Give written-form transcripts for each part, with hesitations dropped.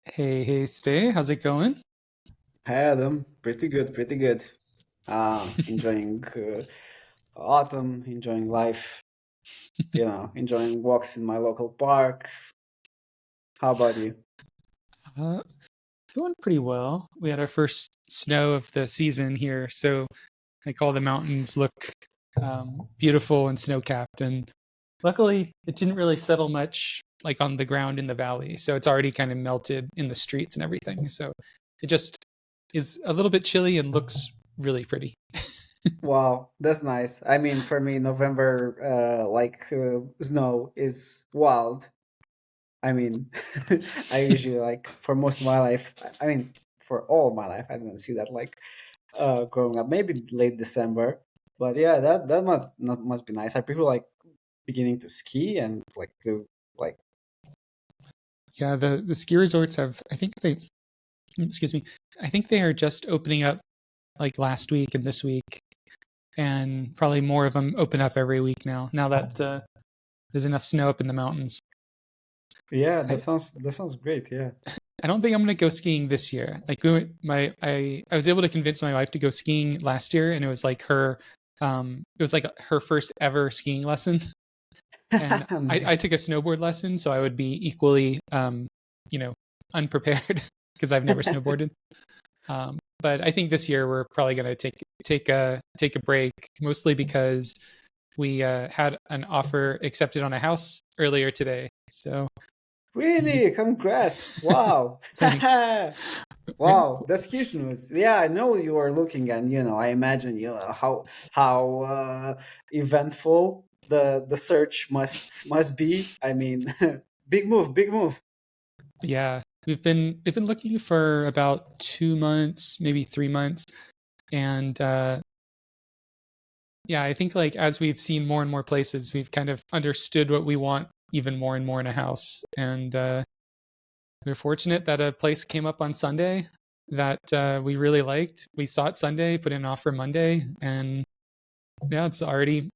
Hey, Stay, how's it going? Hi Adam, pretty good, pretty good. Enjoying autumn, enjoying life, enjoying walks in my local park. How about you? Uh, Going pretty well. We had our first snow of the season here, so like all the mountains look beautiful and snow-capped. And luckily, it didn't really settle much like on the ground in the valley, so it's already kind of melted in the streets and everything. So it just is a little bit chilly and looks really pretty. Wow, that's nice. I mean, for me, November, snow is wild. I mean, I usually like for most of my life. I mean, for all of my life, I didn't see that like growing up. Maybe late December, but yeah, that must be nice. Are people like beginning to ski and like to like Yeah, the ski resorts have, I think they, excuse me, I think they are just opening up like last week and this week, and probably more of them open up every week now. Now that there's enough snow up in the mountains, Yeah, I that sounds great. Yeah. I don't think I'm gonna go skiing this year. Like I was able to convince my wife to go skiing last year, and it was like her first ever skiing lesson, and I Nice. took a snowboard lesson, so I would be equally you know unprepared because I've never snowboarded. But I think this year we're probably gonna take a break, mostly because we had an offer accepted on a house earlier today. So Really? Congrats. Wow. thanks. Wow, that's huge news. Yeah, I know you are looking and I imagine how eventful the search must be. I mean, big move, big move. Yeah, we've been looking for about 2 months, maybe 3 months, and yeah, I think like as we've seen more and more places, we've kind of understood what we want even more and more in a house. And we're fortunate that a place came up on Sunday that we really liked. We saw it Sunday, put in an offer Monday, and yeah, it's already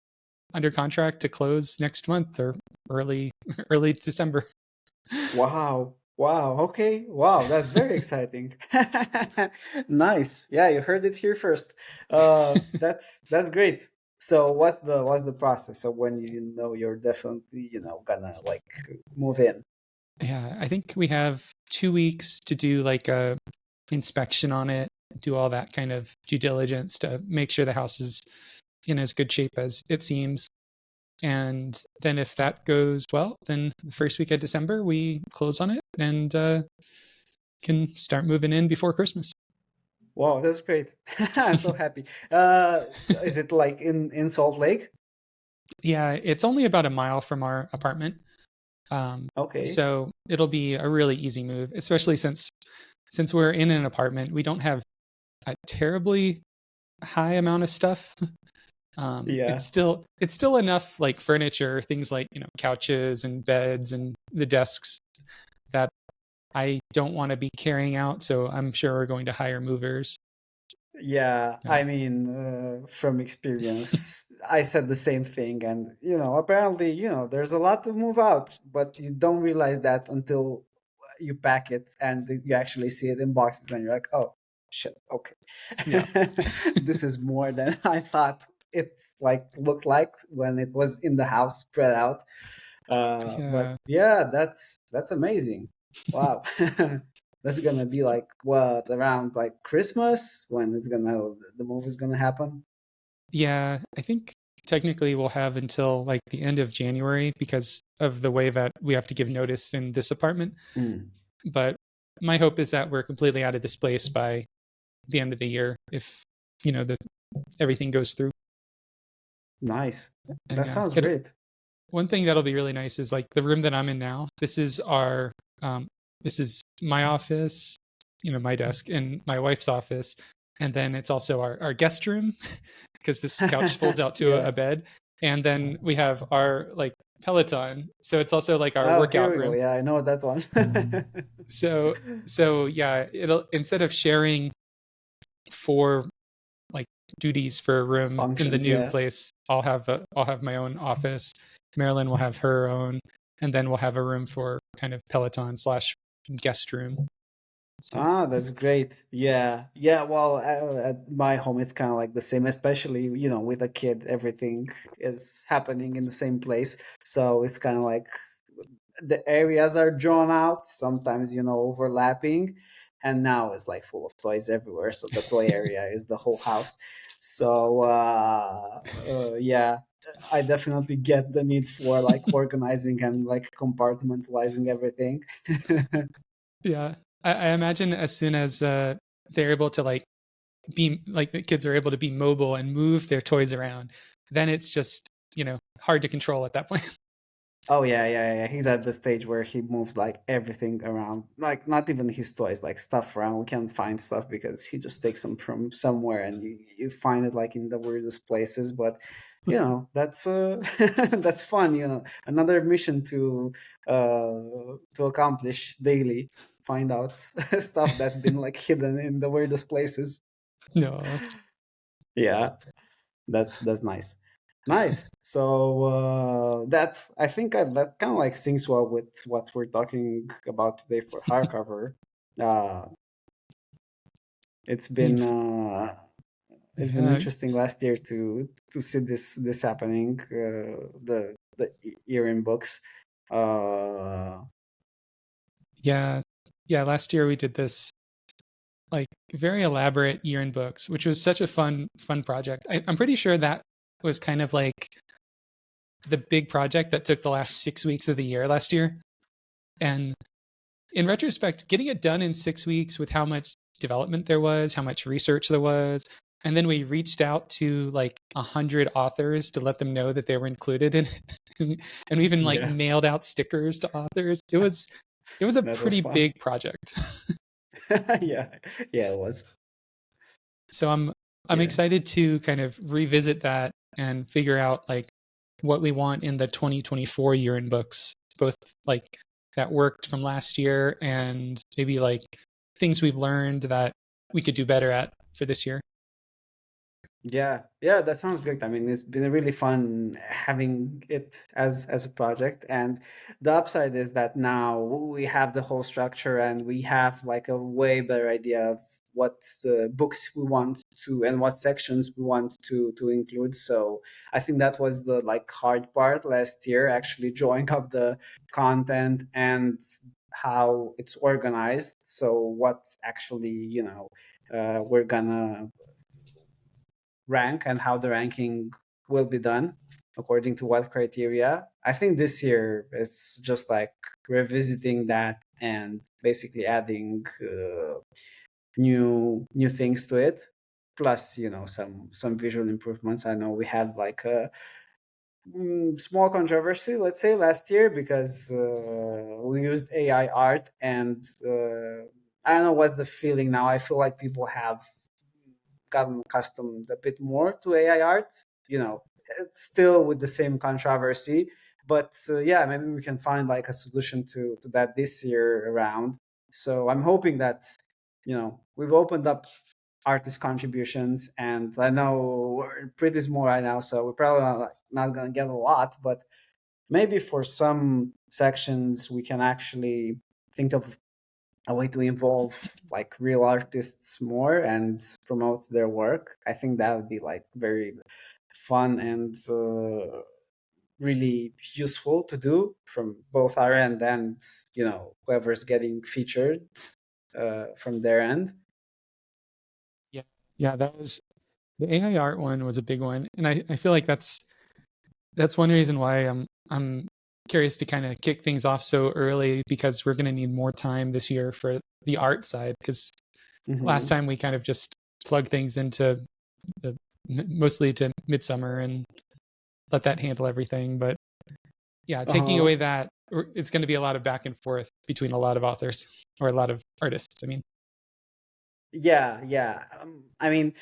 under contract to close next month or early early December. Wow. Wow. Okay. Wow. That's very exciting. Nice. Yeah, you heard it here first. That's great. So what's the process? So when you're definitely, gonna like move in. Yeah, I think we have 2 weeks to do like a inspection on it, do all that kind of due diligence to make sure the house is in as good shape as it seems. And then if that goes well, then the first week of December we close on it and can start moving in before Christmas. Wow, that's great. I'm so happy. Is it like in Salt Lake? Yeah, it's only about a mile from our apartment. Okay. So it'll be a really easy move, especially since we're in an apartment. We don't have a terribly high amount of stuff. Yeah. It's still enough like furniture, things like couches and beds and the desks that I don't want to be carrying out. So I'm sure we're going to hire movers. Yeah, Yeah, I mean, from experience, I said the same thing, and apparently, there's a lot to move out, but you don't realize that until you pack it and you actually see it in boxes, and you're like, oh, shit, okay, yeah, this is more than I thought it's like looked like when it was in the house spread out. But yeah. yeah, that's amazing. Wow. That's gonna be like what around like Christmas when the move is gonna happen. Yeah, I think technically we'll have until like the end of January because of the way that we have to give notice in this apartment. Mm, But my hope is that we're completely out of this place by the end of the year if the everything goes through. nice. And That yeah, sounds it great. one thing that'll be really nice is like the room that I'm in now. Um this is my office, my desk and my wife's office. And then it's also our guest room because this couch folds out to Yeah. a bed. And then we have our like Peloton. So it's also like our Oh, here workout we go. room. Yeah, I know that one. So so yeah, it'll instead of sharing four like duties for a room in the Functions, new yeah. place, I'll have my own office. Marilyn will have her own, and then we'll have a room for kind of Peloton slash guest room. So Ah, that's great. Yeah. Yeah. Well, at my home, it's kind of like the same, especially, with a kid, everything is happening in the same place. So it's kind of like the areas are drawn out, sometimes, overlapping. And now it's like full of toys everywhere. So the toy area is the whole house. So, yeah, I definitely get the need for like organizing and like compartmentalizing everything. yeah, I imagine as soon as they're able to like be like the kids are able to be mobile and move their toys around, then it's just hard to control at that point. Oh yeah, yeah, yeah. He's at the stage where he moves like everything around, like not even his toys, like stuff around. We can't find stuff because he just takes them from somewhere, and you find it like in the weirdest places. But that's that's fun. Another mission to accomplish daily. Find out stuff that's been like hidden in the weirdest places. No, Yeah. That's nice. Nice. So that's I think that kind of like syncs well with what we're talking about today for hardcover. Uh, it's I mean, been it's been yeah, interesting last year to see this happening. The year in books. Uh, yeah, yeah. Last year we did this like very elaborate year in books, which was such a fun project. I'm pretty sure that was kind of like the big project that took the last 6 weeks of the year last year. And in retrospect, getting it done in 6 weeks with how much development there was, how much research there was, and then we reached out to like 100 authors to let them know that they were included in it, and we even like yeah, mailed out stickers to authors. It was a that was pretty fun. big project. Yeah, yeah, it was. So I'm Yeah. excited to kind of revisit that and figure out like what we want in the 2024 year in books, both like that worked from last year and maybe like things we've learned that we could do better at for this year. Yeah, yeah, that sounds great. I mean, it's been really fun having it as a project, and the upside is that now we have the whole structure, and we have like a way better idea of what books we want to and what sections we want to include. So I think that was the like hard part last year, actually drawing up the content and how it's organized. So what actually, we're gonna rank and how the ranking will be done according to what criteria. I think this year it's just like revisiting that and basically adding new things to it. Plus, some visual improvements. I know we had like a small controversy, let's say, last year because we used AI art, and I don't know what's the feeling now. I feel like people have gotten accustomed a bit more to AI art. It's still with the same controversy, but yeah, maybe we can find like a solution to that this year around. So I'm hoping that we've opened up artist contributions, and I know we're pretty small right now, so we're probably not gonna get a lot, but maybe for some sections we can actually think of a way to involve like real artists more and promote their work. I think that would be like very fun and really useful to do from both our end and whoever's getting featured from their end. Yeah. Yeah, that was the AI art one was a big one. And I feel like that's one reason why I'm curious to kind of kick things off so early because we're going to need more time this year for the art side because last Hmm. time we kind of just plugged things into mostly to midsummer and let that handle everything. But yeah, taking Uh-huh. away that, it's going to be a lot of back and forth between a lot of authors or a lot of artists. I mean, Yeah, yeah. I mean,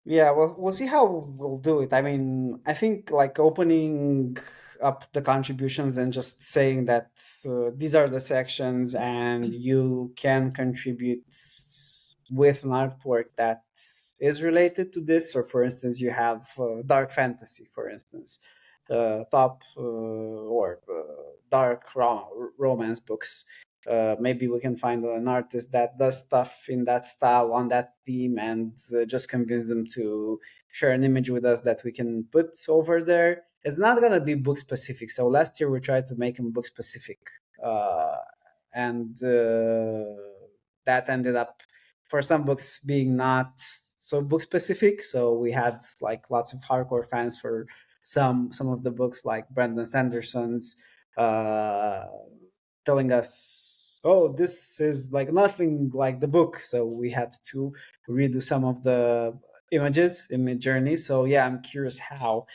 yeah, well, we'll see how we'll do it. I mean, I think like opening up the contributions and just saying that these are the sections and you can contribute with an artwork that is related to this. Or, for instance, you have dark fantasy, for instance, top or dark romance books. maybe we can find an artist that does stuff in that style on that theme, and just convince them to share an image with us that we can put over there. It's not gonna be book specific. So last year we tried to make them book specific, and that ended up for some books being not so book specific. So we had like lots of hardcore fans for some of the books, like Brandon Sanderson's, uh, telling us, "Oh, this is like nothing like the book." So we had to redo some of the images in Mid Journey. So yeah, I'm curious how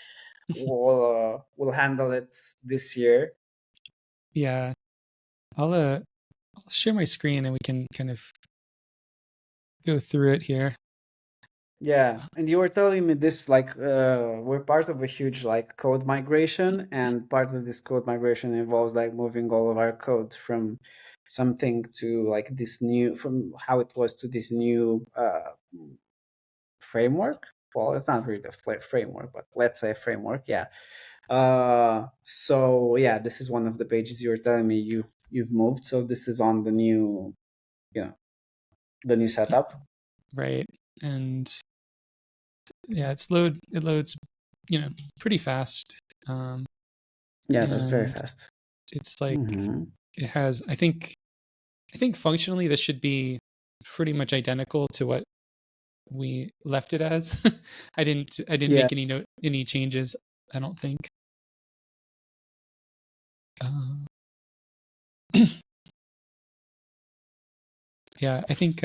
we'll handle it this year. Yeah, I'll share my screen and we can kind of go through it here. Yeah, and you were telling me this, like, we're part of a huge like code migration, and part of this code migration involves like moving all of our code from something to like this new, from how it was to this new framework. Well, it's not really a framework, but let's say framework. Yeah. So yeah, this is one of the pages you were telling me you've moved. So this is on the new, you know, the new setup. Right. And yeah, it loads, pretty fast. Um, Yeah, that's very and fast. it's like Hmm. it has I think functionally this should be pretty much identical to what we left it as. I didn't Yeah. make any changes, I don't think. Uh, yeah, I think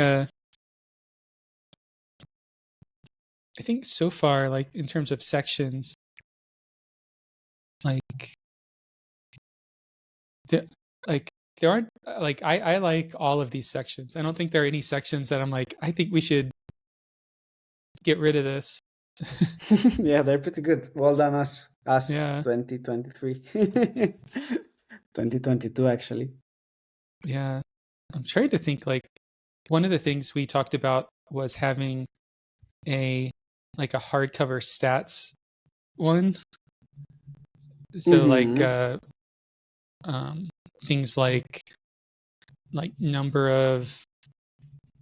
so far, like in terms of sections, like the like there aren't like I like all of these sections. I don't think there are any sections that I'm like, I think we should get rid of this. Yeah, they're pretty good. Well done, us Yeah. 2023. 2022 actually. Yeah. I'm trying to think, like one of the things we talked about was having a like a hardcover stats one. So like Hmm. um things like number of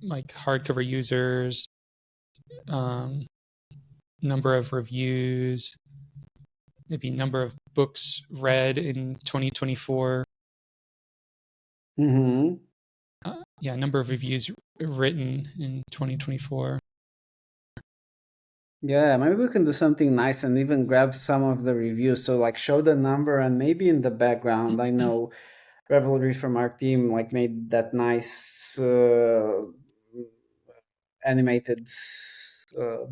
like hardcover users, um number of reviews, maybe number of books read in 2024. Hmm. Yeah, number of reviews written in 2024. Yeah, maybe we can do something nice and even grab some of the reviews. So like show the number, and maybe in the background, I know Revelry from our team like made that nice animated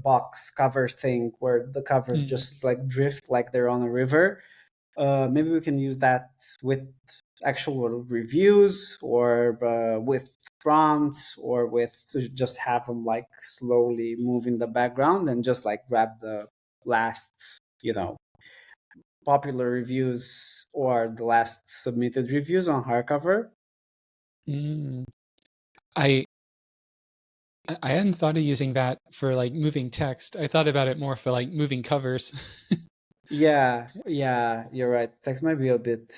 box cover thing where the covers Mm. just like drift like they're on a river. Maybe we can use that with actual reviews, or with prompts, or with to just have them like slowly move in the background and just like grab the last, popular reviews or the last submitted reviews on hardcover. Mm. I I hadn't thought of using that for like moving text. I thought about it more for like moving covers. Yeah, yeah, you're right. Text might be a bit,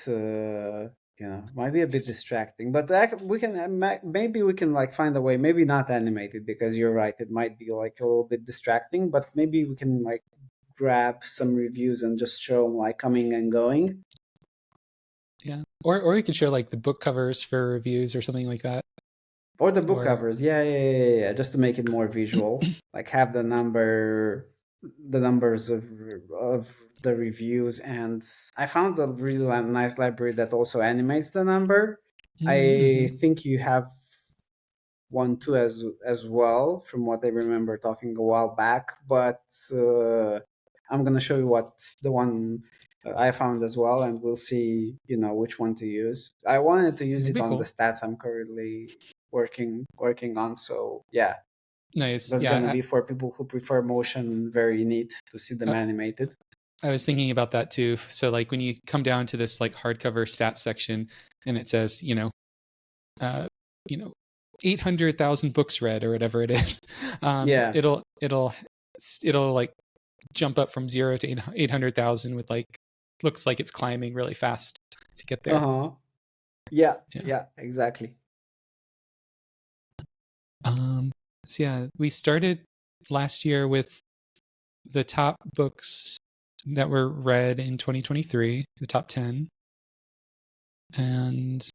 might be a bit 'Cause- distracting, but we can maybe we can like find a way. Maybe not animated, because you're right. It might be like a little bit distracting, but maybe we can like grab some reviews and just show them like coming and going, yeah. Or you could show like the book covers for reviews or something like that. or the book Or covers. Yeah, yeah, yeah, yeah, yeah, just to make it more visual. Like have the numbers of the reviews, and I found a really nice library that also animates the number. I mm-hmm. think you have one too, as well, from what I remember talking a while back. But I'm gonna show you what the one I found as well, and we'll see, which one to use. I wanted to use That'd it be on the cool. stats I'm currently working on. So yeah, Nice. that's gonna Yeah, be for people who prefer motion, very neat to see them I, animated. I was thinking about that too. So like when you come down to this like hardcover stats section and it says, uh, you know, 800,000 books read or whatever it is, Yeah. it'll like jump up from 0 to 800,000 with like looks like it's climbing really fast to get Uh there. huh. Yeah, Yeah. yeah, exactly. Um, so yeah, we started last year with the top books that were read in 2023, the top 10. And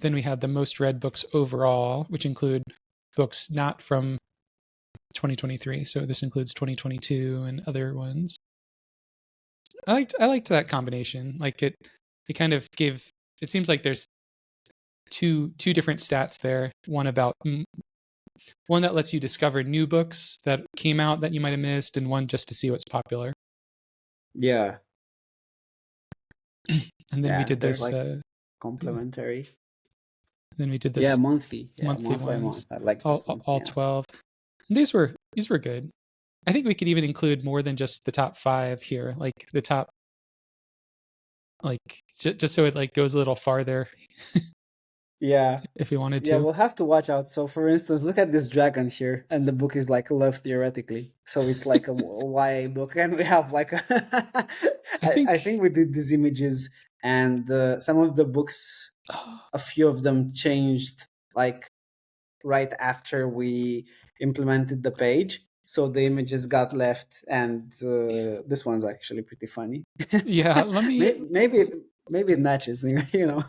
then we had the most read books overall, which include books not from 2023. So this includes 2022 and other ones. I liked that combination. Like it kind of gave, it seems like there's two different stats there. One that lets you discover new books that came out that you might have missed, and one just to see what's popular. Yeah, And then we yeah, did they're this. like Yeah, complementary. then we did Yeah, this monthly. Yeah, monthly month by ones, month. I like this one. all Yeah. 12. And these were good. I think we could even include more than just the top 5 here, like the top, like just so it like goes a little farther Yeah. if we wanted Yeah, to. we'll have to watch out. So, for instance, look at this dragon here, and the book is like love theoretically. So it's like a YA book, and we have like a I I think think we did these images, and some of the books, a few of them changed like right after we implemented the page. So the images got left, and this one's actually pretty funny. yeah, let me Maybe it matches, you know.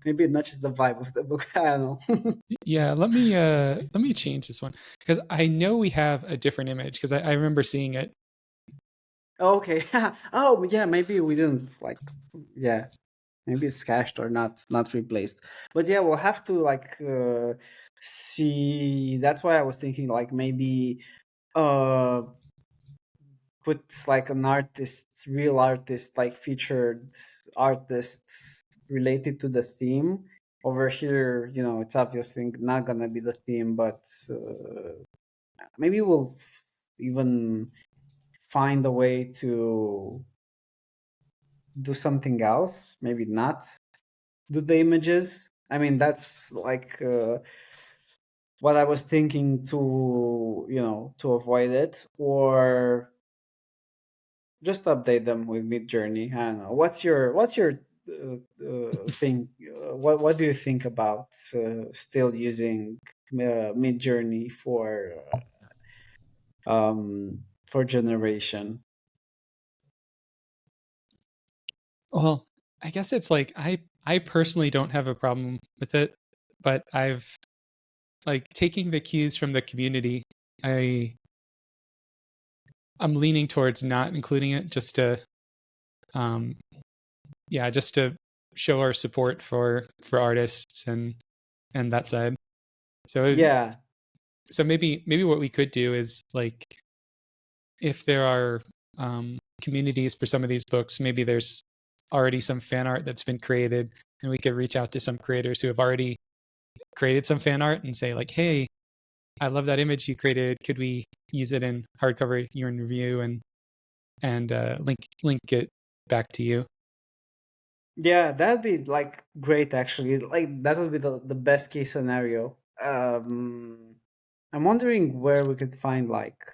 Maybe it matches the vibe of the book. I don't know. yeah, let me change this one because I know we have a different image because I remember seeing it. Okay. Oh, yeah. Maybe we didn't like. Yeah, maybe it's cached or not replaced. But yeah, we'll have to like see. That's why I was thinking like maybe uh put like an artist, real artist, like featured artists related to the theme. Over here, it's obviously not gonna be the theme, but maybe we'll even find a way to do something else. Maybe not do the images. I mean, that's like what I was thinking to, to avoid it, or just update them with Mid Journey. I don't know. What's your thing? What do you think about still using Mid Journey for generation? Well, I guess it's like I personally don't have a problem with it, but I've like taking the cues from the community. I I'm leaning towards not including it just to um yeah, just to show our support for artists and that side. So Yeah. so maybe what we could do is like if there are communities for some of these books, maybe there's already some fan art that's been created, and we could reach out to some creators who have already created some fan art and say like, "Hey, I love that image you created. Could we use it in hardcover year in review and link it back to you?" Yeah, that'd be like great actually. Like that would be the best case scenario. I'm wondering where we could find like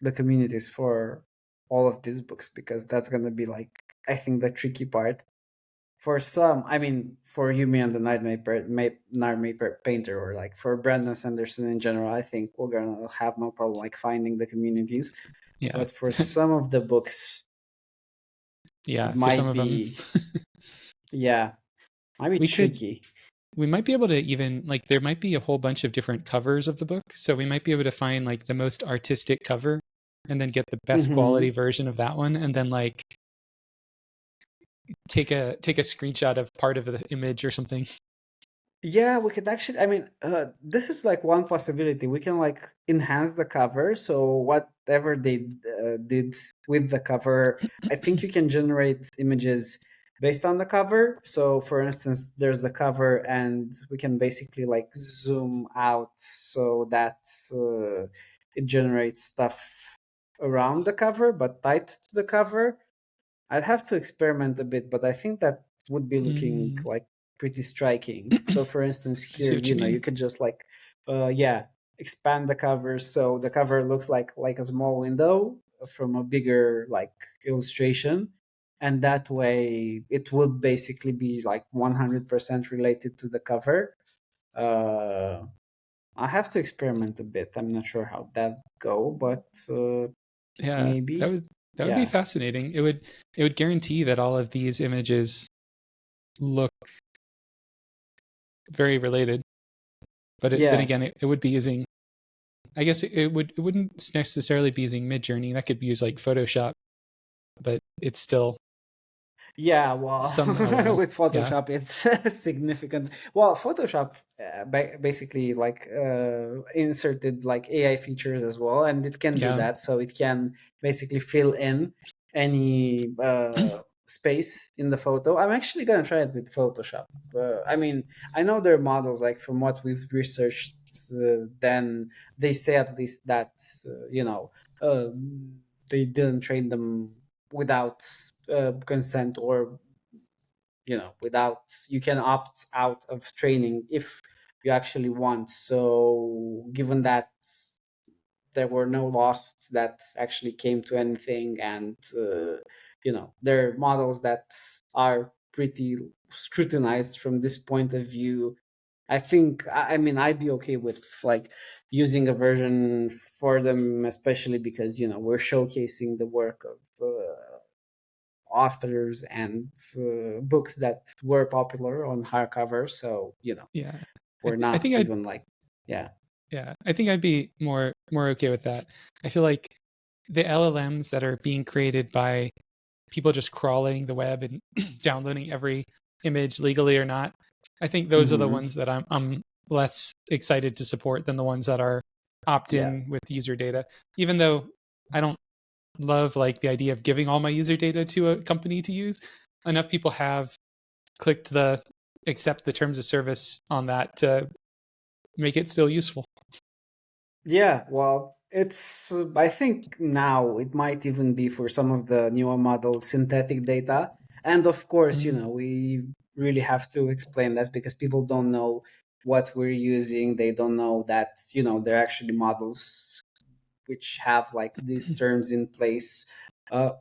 the communities for all of these books, because that's gonna be like, I think, the tricky part. For some, I mean, for Yumi and the Nightmare Painter, or like for Brandon Sanderson in general, I think we're gonna have no problem like finding the communities. Yeah, But for some of the books, it yeah. For some might of them, be, yeah, might be we could tricky. we might be able to even like there might be a whole bunch of different covers of the book, so we might be able to find like the most artistic cover and then get the best quality Hmm. version of that one and then like take a screenshot of part of the image or something. Yeah, we could actually. I mean, this is like one possibility. We can like enhance the cover. So whatever they did with the cover, I think you can generate images based on the cover. So, for instance, there's the cover, and we can basically like zoom out so that it generates stuff around the cover, but tied to the cover. I'd have to experiment a bit, but I think that would be looking Mm, like pretty striking. So, for instance, I see here, what you you mean. could just like, yeah, expand the cover so the cover looks like a small window from a bigger like illustration. and that way it would basically be like 100% related to the cover. uh I have to experiment a bit. I'm not sure how that go, but Yeah, maybe. that would be Yeah, fascinating. It would guarantee that all of these images look very related. But then yeah. again, it would be using. I guess it wouldn't necessarily be using Midjourney. That could be used like Photoshop, but it's still Yeah, well, somehow. with Yeah, Photoshop, it's significant. Well, Photoshop basically like inserted like AI features as well, and it can do yeah, that. So it can basically fill in any space in the photo. I'm actually gonna try it with Photoshop. I mean, I know there are models like from what we've researched. Then they say at least that you know uh, they didn't train them without consent, or without, you can opt out of training if you actually want. So given that there were no lawsuits that actually came to anything, and there are models that are pretty scrutinized from this point of view, I think, I mean, I'd be okay with like using a version for them, especially because we're showcasing the work of authors and books that were popular on hardcover. So yeah. we're I not think I'd even like, yeah, yeah. I think I'd be more okay with that. I feel like the LLMs that are being created by people just crawling the web and downloading every image legally or not. I think those are the hmm ones that I'm less excited to support than the ones that are opt yeah, in with user data. Even though I don't love like the idea of giving all my user data to a company to use, enough people have clicked the accept the terms of service on that to make it still useful. yeah. Well, it's I think now it might even be for some of the newer models synthetic data, and of course, Mm. we really have to explain this because people don't know what we're using. They don't know that they're actually models which have like these terms in place. Uh,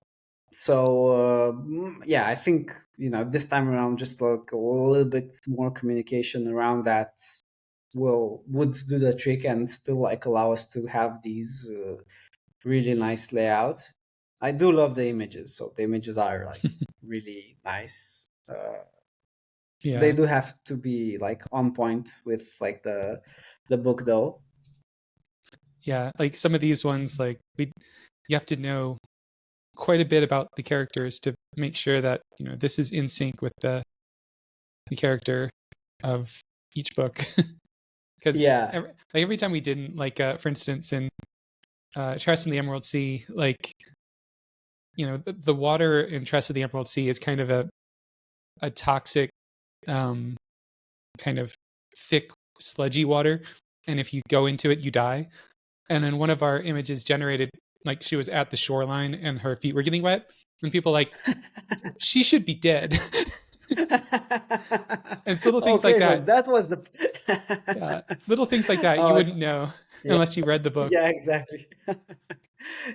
yeah, I think this time around, just like a little bit more communication around that would do the trick, and still like allow us to have these really nice layouts. I do love the images, so the images are like really nice. They Yeah, do have to be like on point with like the book though. yeah. Like some of these ones, like you have to know quite a bit about the characters to make sure that this is in sync with the character of each book. Because Yeah. every time we didn't, like for instance in Trust in the Emerald Sea, like the water in Trust of the Emerald Sea is kind of a toxic, um, kind of thick, sludgy water, and if you go into it, you die. And then one of our images generated like she was at the shoreline and her feet were getting wet, and people like she should be dead. And it's little things like Okay, so that. that was the Yeah, little things like that oh you wouldn't know yeah, unless you read the book. yeah, exactly.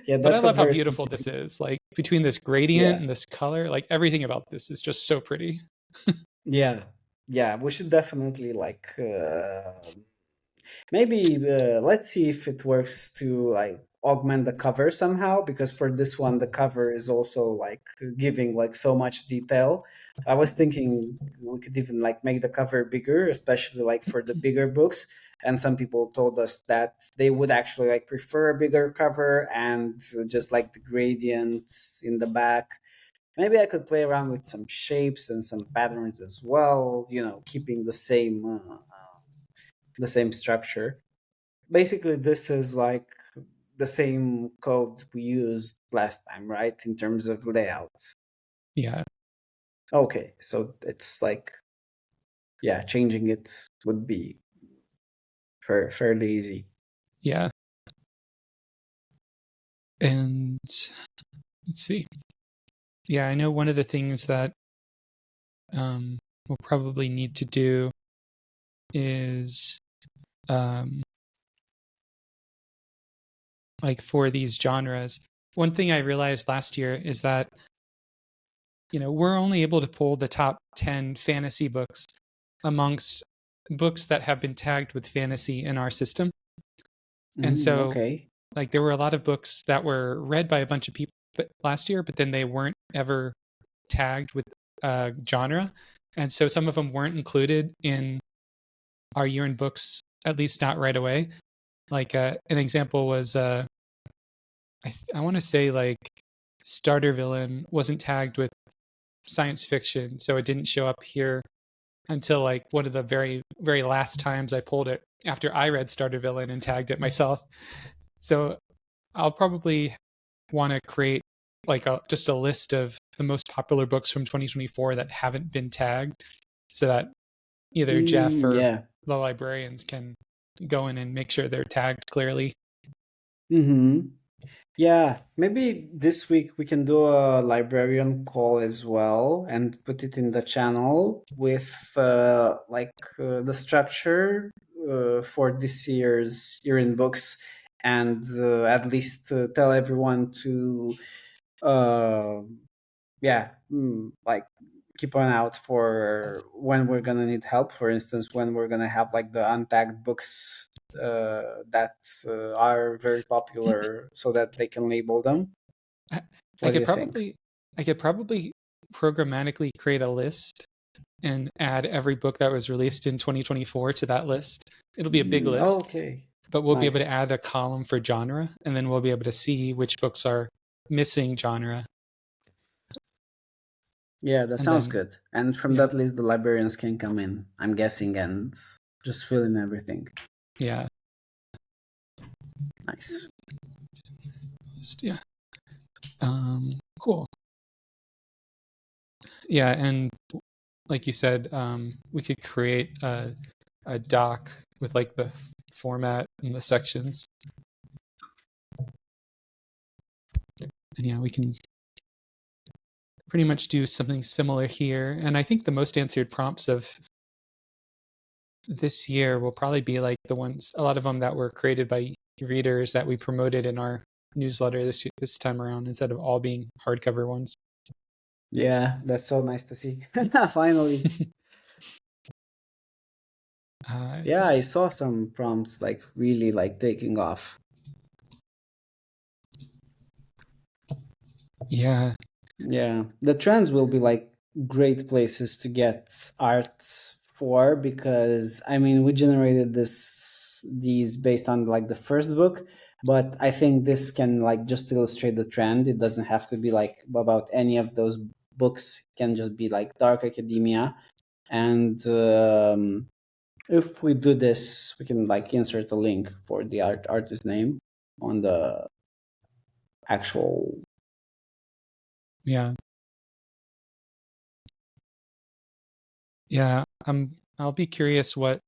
Yeah, But I that's a love how very beautiful specific. this is. Like between this gradient Yeah, and this color, like everything about this is just so pretty. yeah, yeah. We should definitely like maybe let's see if it works to like augment the cover somehow, because for this one the cover is also like giving like so much detail. I was thinking we could even like make the cover bigger, especially like for the bigger books. And some people told us that they would actually like prefer a bigger cover and just like the gradients in the back. Maybe I could play around with some shapes and some patterns as well, keeping the same structure. Basically, this is like the same code we used last time, right? In terms of layout. Yeah, Okay, so it's like, yeah, changing it would be fairly easy. yeah. And let's see. Yeah, I know one of the things that we'll probably need to do is um, like for these genres. One thing I realized last year is that we're only able to pull the top 10 fantasy books amongst books that have been tagged with fantasy in our system. And so, Okay. like, there were a lot of books that were read by a bunch of people last year, but then they weren't ever tagged with genre. And so some of them weren't included in our year in books, at least not right away. Like an example was, I want to say, like, Starter Villain wasn't tagged with science fiction, so it didn't show up here until like one of the very, very last times I pulled it after I read Starter Villain and tagged it myself. So I'll probably want to create like just a list of the most popular books from 2024 that haven't been tagged, so that either Jeff or Yeah. the librarians can go in and make sure they're tagged clearly. Mm-hmm. Yeah, maybe this week we can do a librarian call as well and put it in the channel with the structure for this year's year in books, and at least tell everyone to uh, like keep an out for when we're gonna need help. For instance, when we're gonna have like the untagged books that are very popular, so that they can label them. I, I What do could you think? probably I could probably programmatically create a list and add every book that was released in 2024 to that list. It'll be a big list, Okay, but we'll be able to nice. add a column for genre, and then we'll be able to see which books are missing genre. Yeah, that And sounds then, good. And from yeah, that list, the librarians can come in, I'm guessing, and just fill in everything. yeah, Nice. yeah. Cool. Yeah, and like you said, we could create a doc with like the format and the sections. And yeah, we can pretty much do something similar here. And I think the most answered prompts of this year will probably be like the ones, a lot of them that were created by readers that we promoted in our newsletter this time around, instead of all being hardcover ones. Yeah, that's so nice to see. Finally. Yeah, I Yes. saw some prompts like really like taking off. Yeah. Yeah, the trends will be like great places to get art for, because I mean we generated these based on like the first book, but I think this can like just illustrate the trend. It doesn't have to be like about any of those books. It can just be like dark academia, and if we do this, we can like insert a link for the artist name on the actual. Yeah. Yeah. I'll be curious what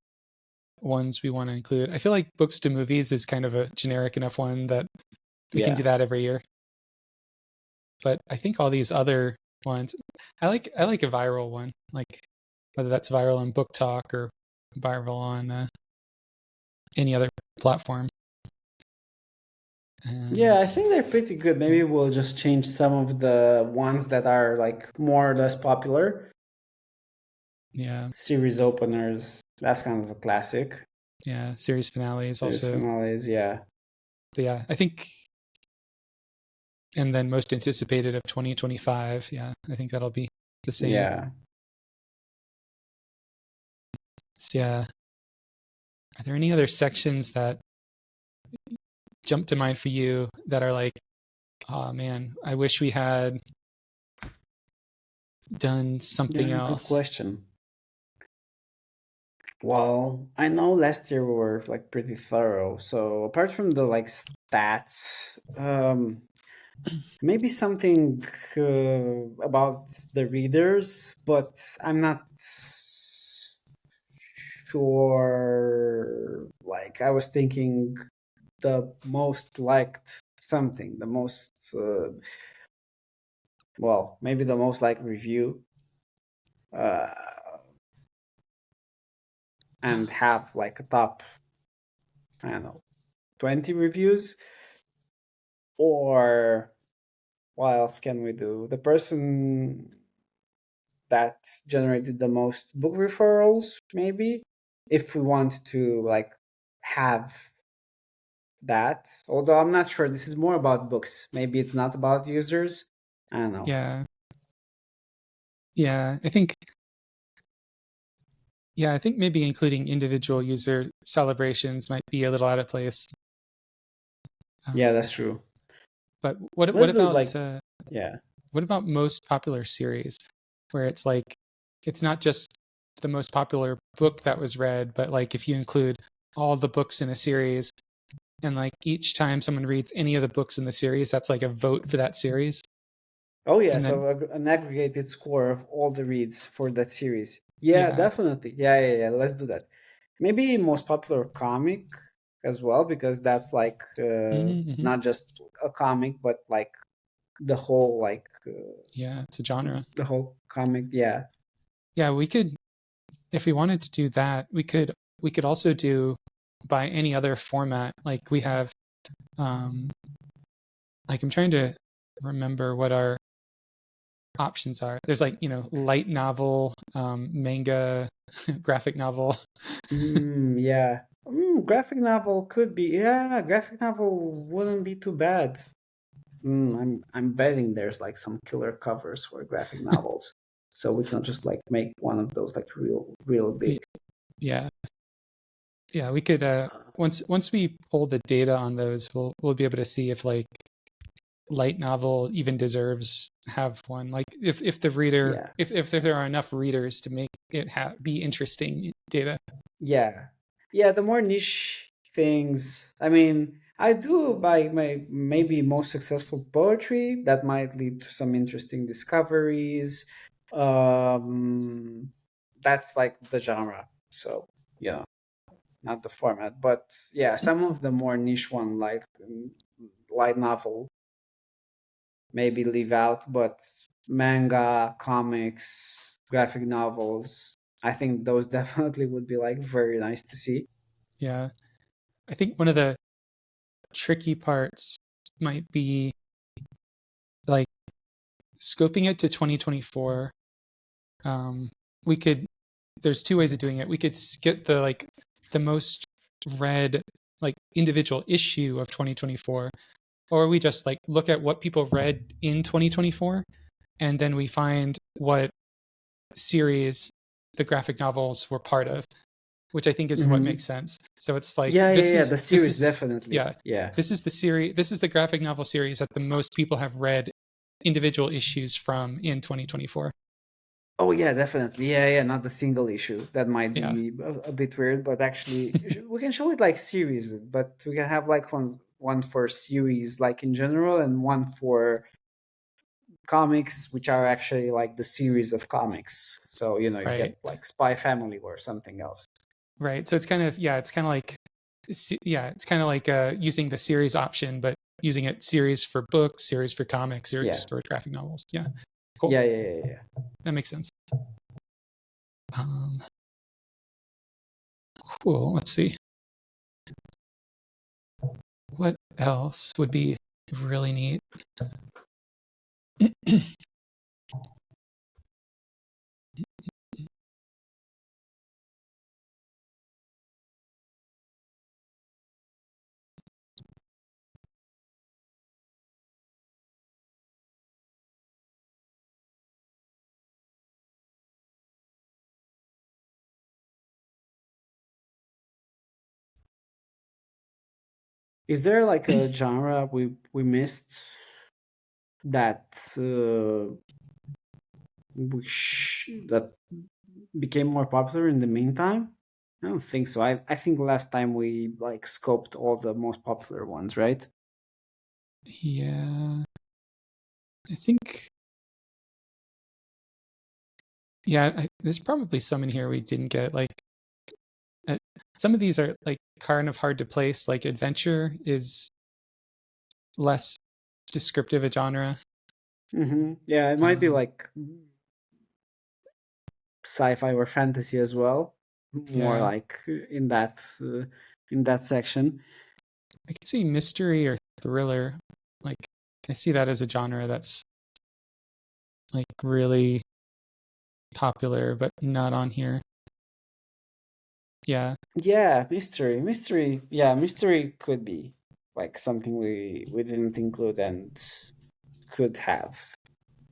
ones we want to include. I feel like books to movies is kind of a generic enough one that we can do Yeah. that every year. But I think all these other ones, I like a viral one, like whether that's viral on Book Talk or viral on any other platform. Yeah, And I think they're pretty good. Maybe we'll just change some of the ones that are like more or less popular. yeah, Series openers, that's kind of a classic. yeah, series finales Series also. finales, yeah. But yeah, I think, and then most anticipated of 2025. Yeah, I think that'll be the same. Yeah. So yeah, are there any other sections that jump to mind for you that are like, oh man, I wish we had done something Yeah, good else? question. Well, I know last year we were like pretty thorough. So apart from the like stats, maybe something about the readers, but I'm not sure. Like I was thinking the most liked something, the most well, maybe the most liked review, uh, and have like a top, I don't know, 20 reviews. Or what else can we do? The person. that generated the most book referrals, maybe, if we want to like have that. Although I'm not sure, this is more about books. Maybe it's not about users. I don't know. Yeah. Yeah. I think maybe including individual user celebrations might be a little out of place. Yeah, Um, that's true. but what Let's do about like, yeah. most popular series, where it's like it's not just the most popular book that was read, but like if you include all the books in a series, and like each time someone reads any of the books in the series, that's like a vote for that series, Oh yeah, and then so an aggregated score of all the reads for that series. Yeah, yeah, definitely. Yeah. Let's do that. Maybe most popular comic as well, because that's like mm-hmm. not just a comic, but like the whole Yeah, it's a genre. the whole comic. Yeah. Yeah, we could, if we wanted to do that, we could also do by any other format. Like we have, um, like I'm trying to remember what our options are. There's like light novel, manga, graphic novel. Yeah. Graphic novel could be. Yeah, graphic novel wouldn't be too bad. I'm betting there's like some killer covers for graphic novels, so we can just like make one of those like real big. Yeah, yeah. We could once we pull the data on those, we'll be able to see if like light novel even deserves have one. Like if the reader Yeah, if there are enough readers to make it be interesting data. yeah, yeah. The more niche things. I mean, I do by my maybe most successful poetry that might lead to some interesting discoveries. Um, that's like the genre. So yeah, not the format, but yeah, some of the more niche one like light novel maybe leave out, but manga, comics, graphic novels, I think those definitely would be like very nice to see. Yeah, I think one of the tricky parts might be like scoping it to 2024. Um, we could there's two ways of doing it. We could get the most read like individual issue of 2024, or we just like look at what people read in 2024, and then we find what series the graphic novels were part of, which I think is what makes Hmm. sense. So it's like Yeah. The series definitely. yeah, Yeah. this is the graphic novel series that the most people have read individual issues from in 2024. Oh yeah, definitely. Yeah. Not the single issue. That might Yeah, be a bit weird, but actually we can show it like series, but we can have like one for series like in general and one for comics which are actually like the series of comics. So, you right. get like Spy Family or something else. Right. So it's kind of it's kind of like it's kind of like using the series option, but using it series for books, series for comics, series Yeah. for graphic novels. Yeah, cool. Yeah. That makes sense. Um, cool. Let's see what else would be really neat. Is there like a genre we missed that that became more popular in the meantime? I don't think so. I think last time we like scoped all the most popular ones, right? Yeah, I think there's probably some in here we didn't get. Like uh, some of these are like kind of hard to place. Like adventure is less descriptive a genre. Yeah, it might be Um, like sci-fi or fantasy as well, more yeah, like in that section. I could see mystery or thriller. Like I see that as a genre that's like really. popular, but not on here. Yeah. Yeah, mystery. Yeah, mystery could be like something we didn't include and could have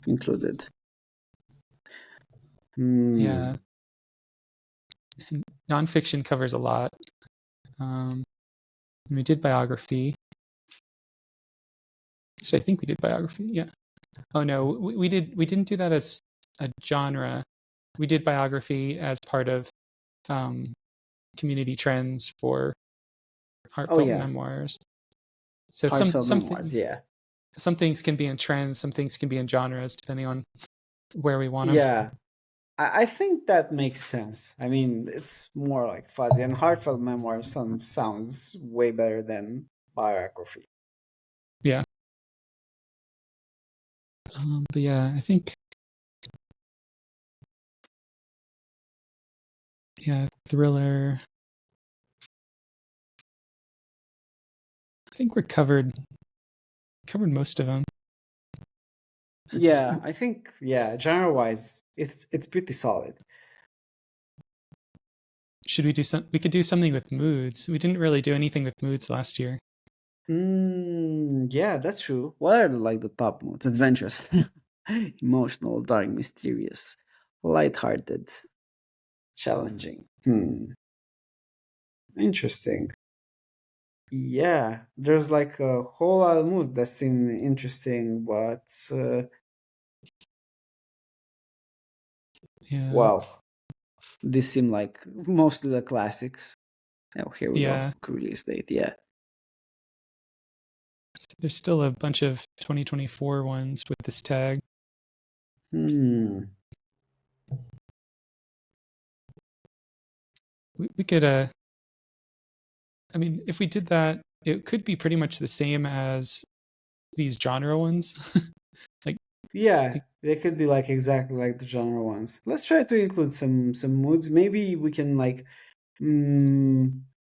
included. Yeah. Hmm. And nonfiction covers a lot. We did biography. So I think we did biography. Yeah. Oh no, we didn't do that as a genre. We did biography as part of um, community trends for Oh heartfelt yeah, memoirs. So heartfelt memoirs. Yeah, some things can be in trends, some things can be in genres, depending on where we want them. yeah. I think that makes sense. I mean, it's more like fuzzy, and heartfelt memoirs sounds way better than biography. Yeah. But yeah, I think yeah, thriller. I think we're covered most of them. Yeah, I think genre wise, it's pretty solid. Should we do some? We could do something with moods. We didn't really do anything with moods last year. Yeah, that's true. What are like the top modes? Adventurous, emotional, dark, mysterious, lighthearted, challenging. Interesting. Yeah, there's like a whole lot of moves that seem interesting, but Yeah. well, these seem like mostly the classics. Oh, here we go. Yeah. Release date. Yeah. There's still a bunch of 2024 ones with this tag. Hmm. We could I mean, if we did that, it could be pretty much the same as these genre ones. like, Yeah, like they could be like exactly like the genre ones. Let's try to include some moods. Maybe we can like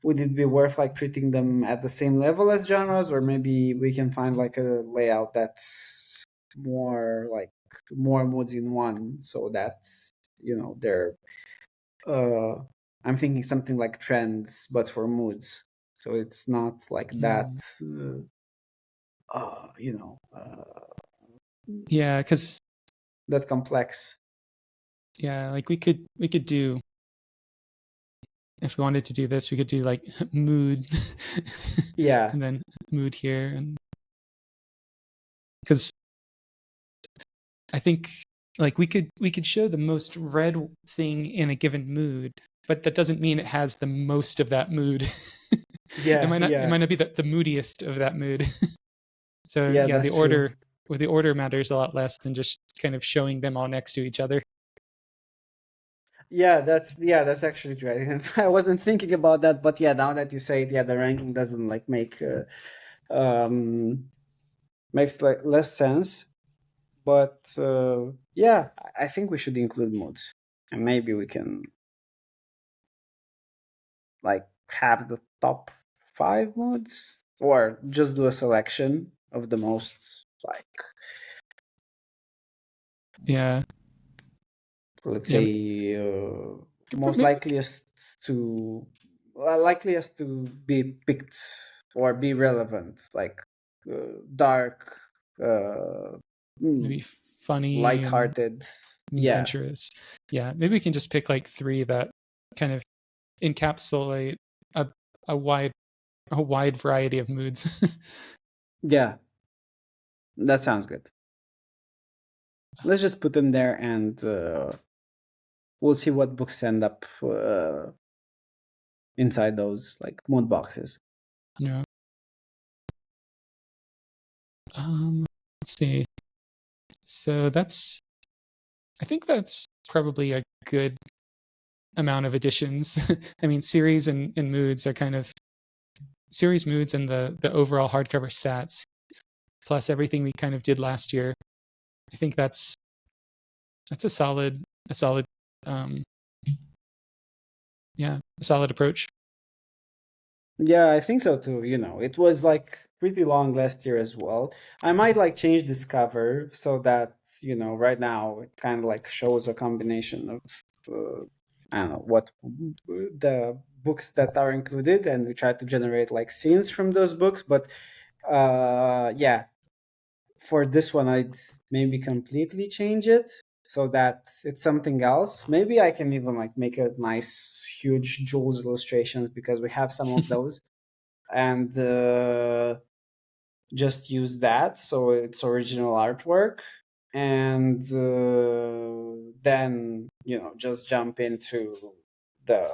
would it be worth like treating them at the same level as genres, or maybe we can find like a layout that's more like more moods in one, so that's they're uh I'm thinking something like trends but for moods, so it's not like that uh you know uh yeah, because that complex. yeah, like we could do if we wanted to do this, we could do like mood, Yeah, and then mood here, and because I think like we could show the most read thing in a given mood, but that doesn't mean it has the most of that mood. yeah, It yeah, might not be the moodiest of that mood. So yeah, yeah, that's true. the order matters a lot less than just kind of showing them all next to each other. Yeah, that's actually true. I wasn't thinking about that, but yeah, now that you say it, yeah, the ranking doesn't like make makes like less sense. But yeah, I think we should include modes, and maybe we can like have the top 5 modes, or just do a selection of the most like, Yeah, let's yeah. say, most Maybe likeliest to be picked or be relevant, like dark, uh, mm, maybe funny and lighthearted. Yeah, adventurous. Yeah, maybe we can just pick like three that kind of encapsulate a a wide a wide variety of moods. yeah, that sounds good. Let's just put them there, and we'll see what books end up inside those like mood boxes. Yeah. Let's see. So I think that's probably a good amount of additions. I mean, series and moods are kind of series moods and the overall hardcover stats plus everything we kind of did last year. I think that's a solid um yeah, a solid approach. Yeah, I think so too. It was like pretty long last year as well. I might like change this cover so that, right now it kind of like shows a combination of I don't know what the books that are included, and we try to generate like scenes from those books. But yeah, for this one, I'd maybe completely change it so that it's something else. Maybe I can even like make a nice, huge Jules illustrations because we have some of those, and just use that so it's original artwork, and then just jump into the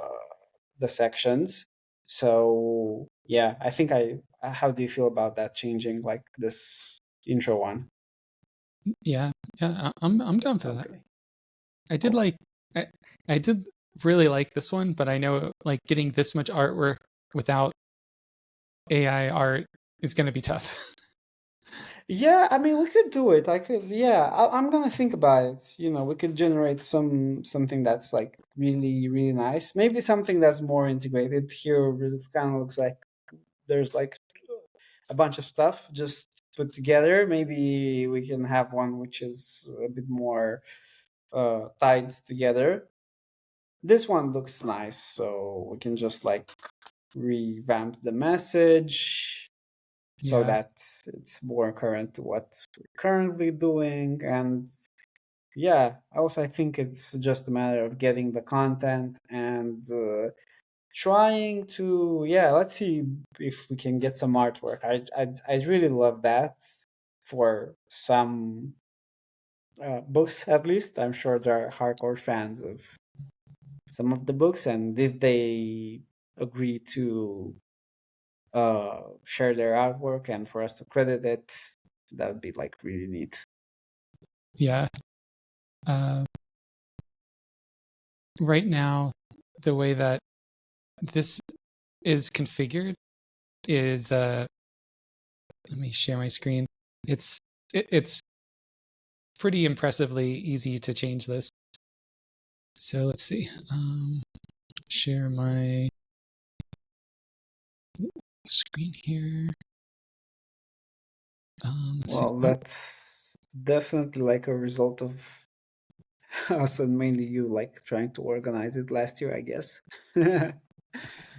the sections. So yeah, I think I. How do you feel about that changing like this intro one? Yeah, yeah, I'm down for that. Okay, I did cool. like I, I did really like this one, but I know like getting this much artwork without AI art is going to be tough. Yeah, I mean, we could do it. I could, yeah. I'm gonna think about it. We could generate something that's like really, really nice. Maybe something that's more integrated. Here, it kind of looks like there's like a bunch of stuff just put together. Maybe we can have one which is a bit more tied together. This one looks nice, so we can just like revamp the message so Yeah, that it's more current to what we're currently doing. And yeah, also I think it's just a matter of getting the content and trying to, yeah, let's see if we can get some artwork. I'd really love that for some books. At least I'm sure there are hardcore fans of some of the books, and if they agree to share their artwork and for us to credit it, that would be like really neat. yeah. Uh, right now, the way that this is configured is let me share my screen. It's it's pretty impressively easy to change this. So let's see. Share my screen here. Let's see. Well, that's definitely like a result of us and mainly you like trying to organize it last year, I guess. Let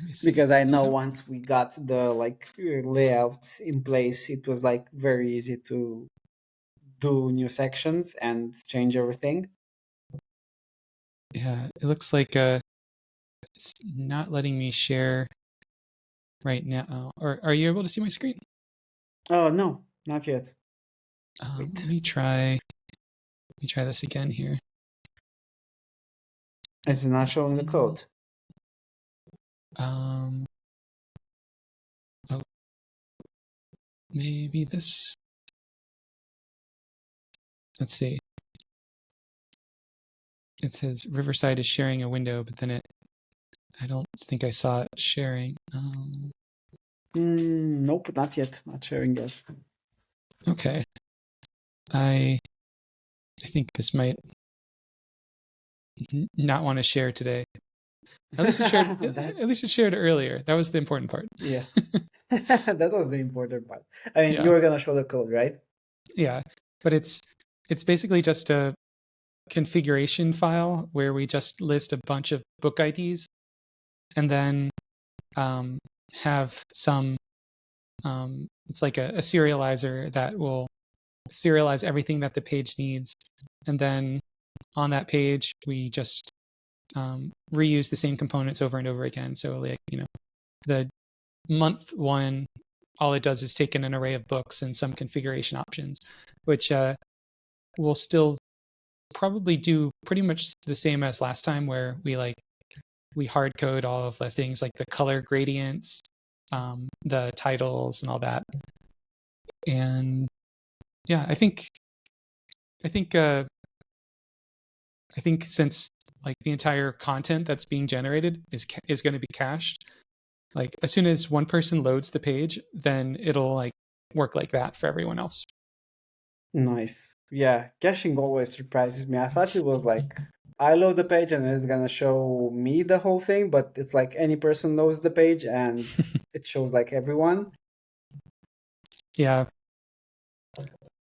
me see. Because I Does know that? once we got the like layout in place, it was like very easy to do new sections and change everything. Yeah, it looks like it's not letting me share right now. Or are you able to see my screen? Oh no, not yet. Let Wait, me try. Let me try this again here. is it not showing the code? Um, oh, maybe this. Let's see. It says Riverside is sharing a window, but then I don't think I saw it sharing. Nope, not yet. Not sharing yet. Okay. I I think this might not want to share today. At least it shared. That At least it shared earlier. That was the important part. yeah. That was the important part. I mean, you Yeah, were gonna show the code, right? yeah. But it's basically just a configuration file where we just list a bunch of book IDs and then um, have some. It's like a serializer that will serialize everything that the page needs, and then on that page we just reuse the same components over and over again. So like the month one, all it does is take in an array of books and some configuration options, which will still probably do pretty much the same as last time, where we hard code all of the things like the color gradients, the titles, and all that. And yeah, I think I think since like the entire content that's being generated is going to be cached, like as soon as one person loads the page, then it'll like work like that for everyone else. Nice. Yeah, caching always surprises me. I thought it was like I load the page and it's gonna show me the whole thing, but it's like any person loads the page and it shows like everyone. Yeah,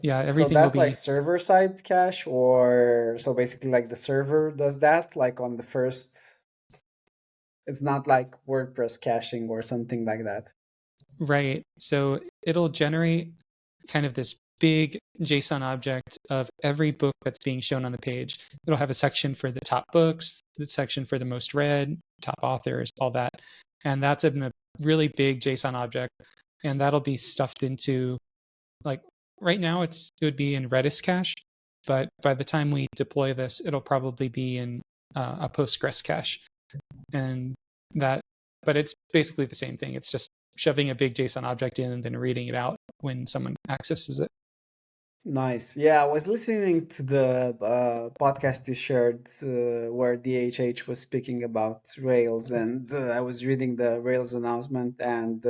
yeah, So everything will that's like be server side cache, or so basically like the server does that, like on the first. It's not like WordPress caching or something like that. right. So it'll generate kind of this big JSON object of every book that's being shown on the page. It'll have a section for the top books, the section for the most read, top authors, all that. And that's in a really big JSON object. And that'll be stuffed into, like, right now it would be in Redis cache, but by the time we deploy this, it'll probably be in a Postgres cache. And that, but it's basically the same thing. It's just shoving a big JSON object in and then reading it out when someone accesses it. Nice. Yeah, I was listening to the podcast you shared where DHH was speaking about Rails, and I was reading the Rails announcement, and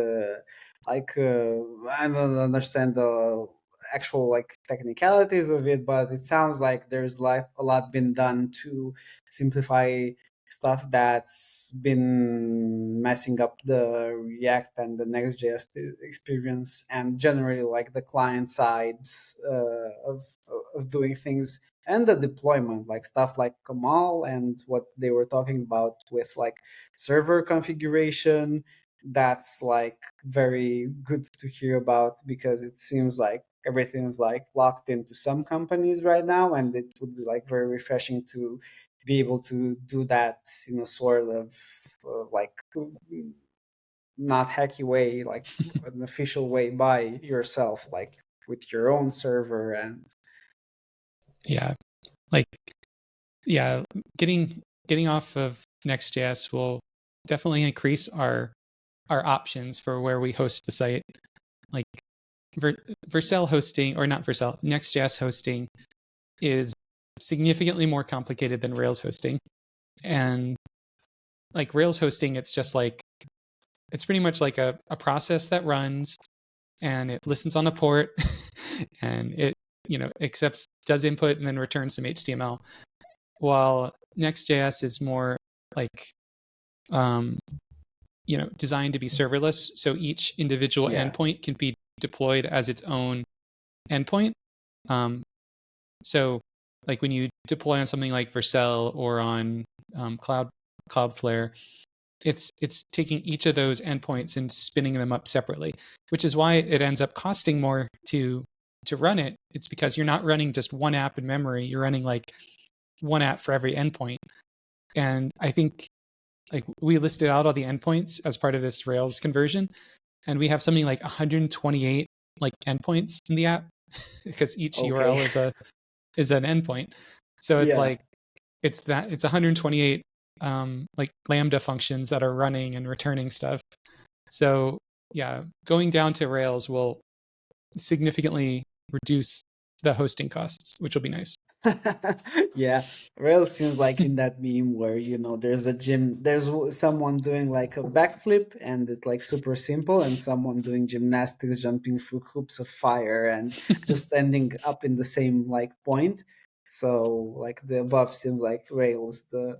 I don't understand the actual like technicalities of it, but it sounds like there's like a lot been done to simplify stuff that's been messing up the React and the Next.js experience, and generally like the client sides of doing things, and the deployment, like stuff like Kamal and what they were talking about with like server configuration. That's like very good to hear about, because it seems like everything is like locked into some companies right now, and it would be like very refreshing to be able to do that in a sort of like not hacky way, like an official way by yourself, like with your own server. And Yeah, like, yeah, getting off of Next.js will definitely increase our options for where we host the site. Like Vercel hosting, or not Vercel, Next.js hosting is significantly more complicated than Rails hosting. And like Rails hosting, it's just like, it's pretty much like a process that runs and it listens on a port and it, accepts, does input and then returns some HTML. While Next.js is more like, um, designed to be serverless. So each individual yeah, endpoint can be deployed as its own endpoint. Um, so like when you deploy on something like Vercel or on Cloudflare, it's taking each of those endpoints and spinning them up separately, which is why it ends up costing more to run it. It's because you're not running just one app in memory. You're running like one app for every endpoint. And I think like we listed out all the endpoints as part of this Rails conversion, and we have something like 128 like endpoints in the app because each okay. URL is an endpoint. So it's Yeah. like it's 128 like Lambda functions that are running and returning stuff. So yeah, going down to Rails will significantly reduce the hosting costs, which will be nice. Yeah, Rails seems like in that meme where there's a gym, there's someone doing like a backflip, and it's like super simple, and someone doing gymnastics jumping through hoops of fire and just ending up in the same like point. So like the above seems like Rails, the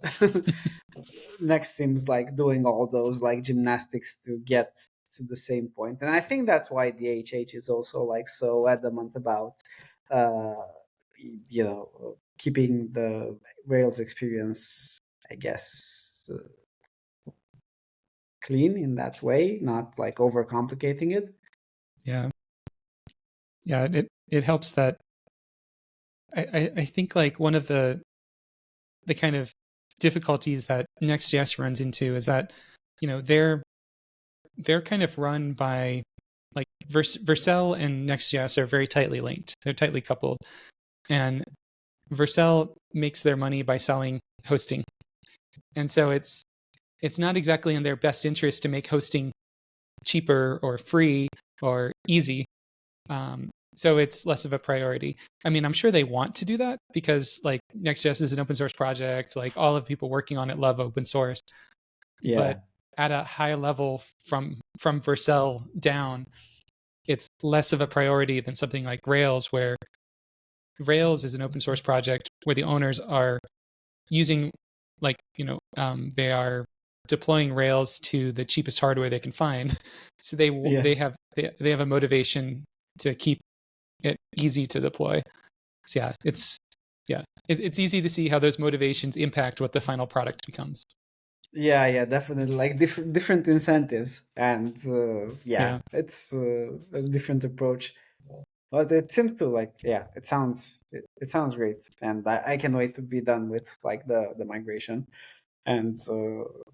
next seems like doing all those like gymnastics to get to the same point. And I think that's why DHH is also like so adamant about uh keeping the Rails experience, I guess, clean in that way, not like overcomplicating it. Yeah, yeah. It helps that I think like one of the kind of difficulties that Next.js runs into is that they're kind of run by like Vercel and Next.js are very tightly linked. They're tightly coupled, and Vercel makes their money by selling hosting, and so it's not exactly in their best interest to make hosting cheaper or free or easy. So it's less of a priority. I mean, I'm sure they want to do that because like Next.js is an open source project. Like all of the people working on it love open source, but Yeah. at a high level from Vercel down, it's less of a priority than something like Rails, where Rails is an open source project where the owners are using like they are deploying Rails to the cheapest hardware they can find. So Yeah. they have a motivation to keep it easy to deploy. So it's easy to see how those motivations impact what the final product becomes. Yeah, definitely. Like different incentives, and yeah, Yeah. it's a different approach. But it seems to like, yeah, it sounds great, and I can wait to be done with like the migration and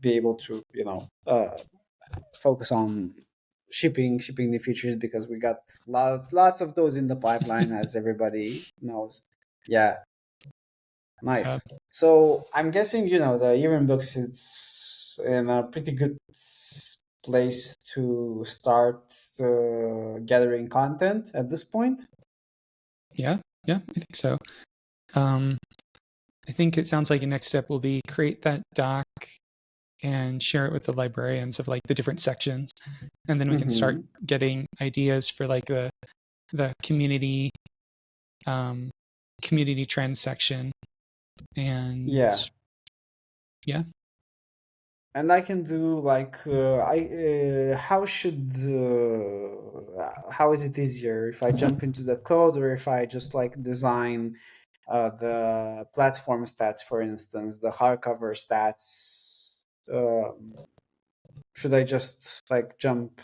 be able to focus on shipping the features because we got lots of those in the pipeline, as everybody knows. Yeah, Yeah. nice. So I'm guessing the Yearn books it's in a pretty good place to start gathering content at this point. Yeah. Yeah. I think so. Um, I think it sounds like a next step will be create that doc and share it with the librarians of like the different sections, and then we can start Mm-hmm. getting ideas for like the um, community trends section, and Yeah, yeah. and I can do like how is it easier if I jump into the code or if I just like design the platform stats, for instance, the hardcover stats. Should I just like jump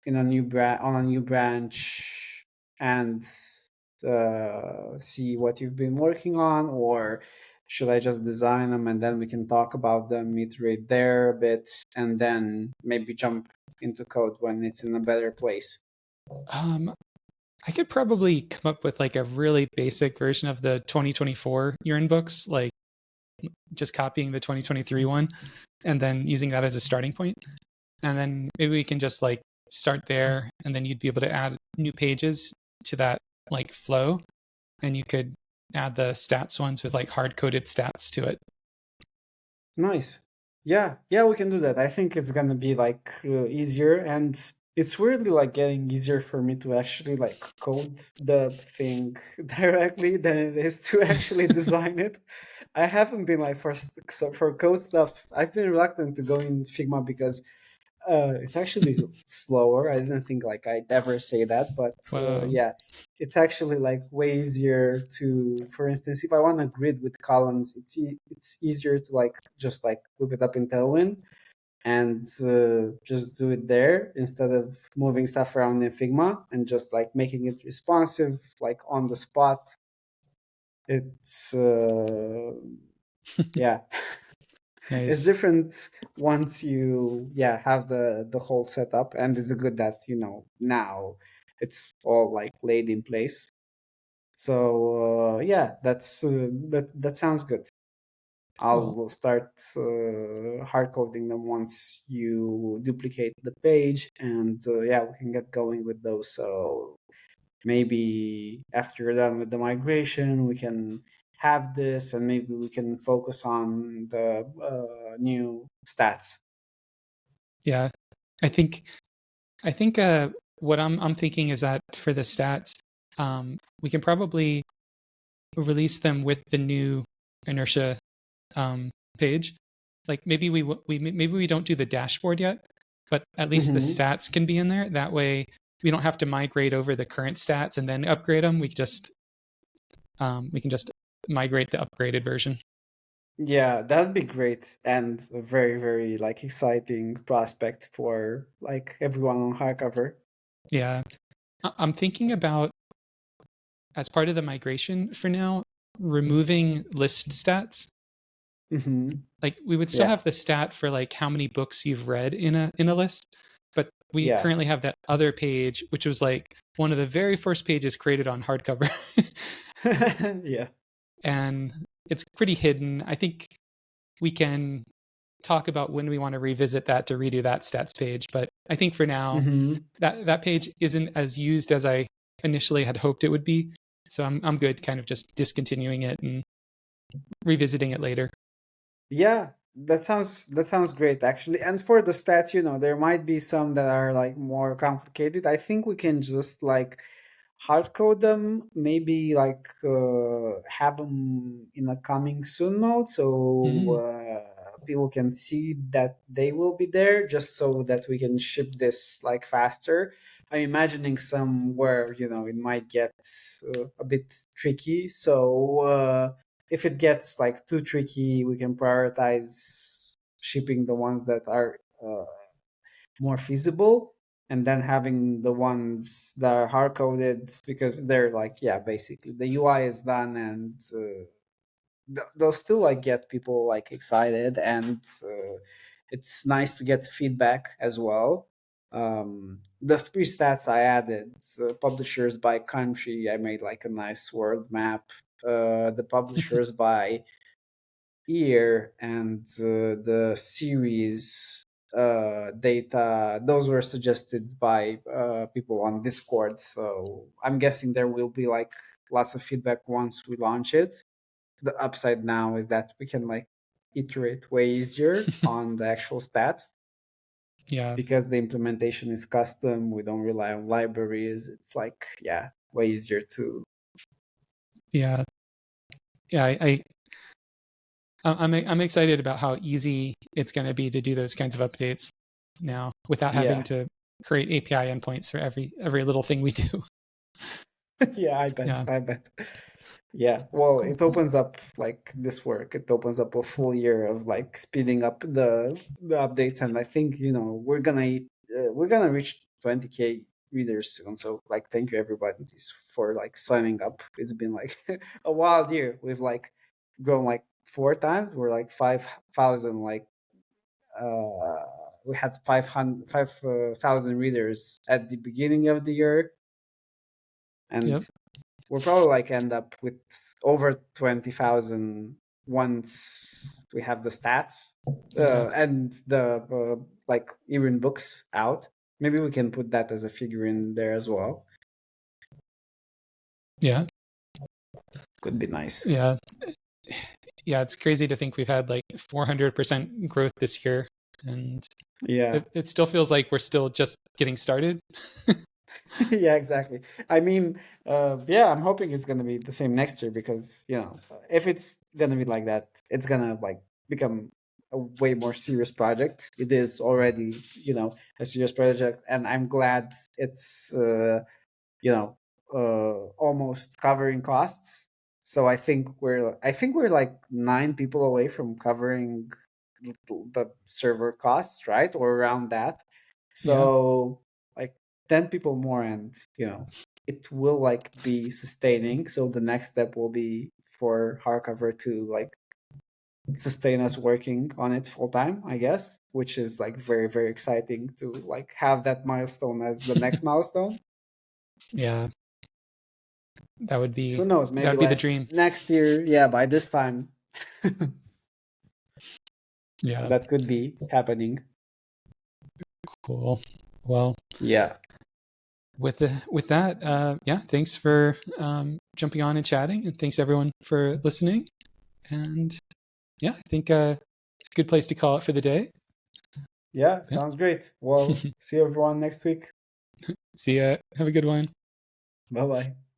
in a new on a new branch and see what you've been working on, or should I just design them and then we can talk about them, iterate there a bit, and then maybe jump into code when it's in a better place? um, I could probably come up with like a really basic version of the 2024 urine books, like just copying the 2023 one and then using that as a starting point. And then maybe we can just like start there, and then you'd be able to add new pages to that like flow, and you could add the stats ones with like hard coded stats to it. Nice. Yeah, we can do that. I think it's gonna be like easier, and it's weirdly like getting easier for me to actually like code the thing directly than it is to actually design it. I haven't been like for code stuff. I've been reluctant to go in Figma because it's actually slower. I didn't think like I'd ever say that, but Wow. yeah, it's actually like way easier to. For instance, if I want a grid with columns, it's easier to like just like whip it up in Tailwind and just do it there instead of moving stuff around in Figma and just like making it responsive like on the spot. It's yeah. It's Nice. different once you have the whole setup, and it's good that now it's all like laid in place. So yeah, that sounds good. Cool. I'll start hard coding them once you duplicate the page, and yeah, we can get going with those. So maybe after you're done with the migration, we can have this, and maybe we can focus on the new stats. Yeah. I think what I'm thinking is that for the stats, we can probably release them with the new inertia page. Like maybe we don't do the dashboard yet, but at least the Hmm. stats can be in there. That way, we don't have to migrate over the current stats and then upgrade them. We can just migrate the upgraded version. Yeah, that'd be great, and a very, very like exciting prospect for like everyone on hardcover. Yeah, I'm thinking about, as part of the migration for now, removing list stats. Hmm. Like we would still Yeah, have the stat for like how many books you've read in a list, but we yeah, currently have that other page, which was like one of the very first pages created on hardcover. yeah. And it's pretty hidden. I think we can talk about when we want to revisit that to redo that stats page, but I think for now Hmm. that page isn't as used as I initially had hoped it would be. So I'm good kind of just discontinuing it and revisiting it later. Yeah, that sounds great actually. And for the stats, there might be some that are like more complicated. I think we can just like hard code them, maybe like have them in a coming soon mode so Mm, people can see that they will be there just so that we can ship this like faster. I'm imagining somewhere, it might get a bit tricky. So if it gets like too tricky, we can prioritize shipping the ones that are more feasible, and then having the ones that are hard coded, because they're like, yeah, basically the UI is done, and they'll still like get people like excited, and it's nice to get feedback as well. The three stats I added: publishers by country, I made like a nice world map. The publishers by year, and the series data, those were suggested by people on Discord, so I'm guessing there will be like lots of feedback once we launch it. The upside now is that we can like iterate way easier on the actual stats, Yeah, because the implementation is custom. We don't rely on libraries. It's like, yeah, way easier to. yeah, yeah. I'm excited about how easy it's going to be to do those kinds of updates now without having Yeah. to create API endpoints for every little thing we do. Yeah, Yeah, I bet. Yeah, well, cool. it opens up like this work. It opens up a full year of like speeding up the updates, and I think we're gonna reach 20K readers soon. So like, thank you everybody for like signing up. It's been like a wild year. We've like grown like four times. We're like 5,000 like we had 5,000 readers at the beginning of the year, and Yep. we'll probably like end up with over 20,000 once we have the stats Yeah. and the like even books out. Maybe we can put that as a figure in there as well. Yeah. Could be nice. Yeah. Yeah. It's crazy to think we've had like 400% growth this year, and Yeah. it still feels like we're still just getting started. Yeah, exactly. I mean, yeah, I'm hoping it's gonna be the same next year, because if it's gonna be like that, it's gonna like become a way more serious project. It is already, a serious project, and I'm glad it's you know almost covering costs. So I think we're like 9 people away from covering the server costs, right, or around that. Yeah. So like 10 people more, and it will like be sustaining. So the next step will be for Hardcover to like sustain us working on it full time, I guess, which is like very, very exciting to like have that milestone as the next milestone. Yeah. That would Who be knows? that Maybe would be the last dream. next year. Yeah, by this time, Yeah. that could be happening. Cool. Well, Yeah, with that, yeah, thanks for jumping on and chatting, and thanks everyone for listening. And yeah, I think it's a good place to call it for the day. yeah, Yeah. sounds great. Well, see everyone next week. See ya. Have a good one. Bye bye.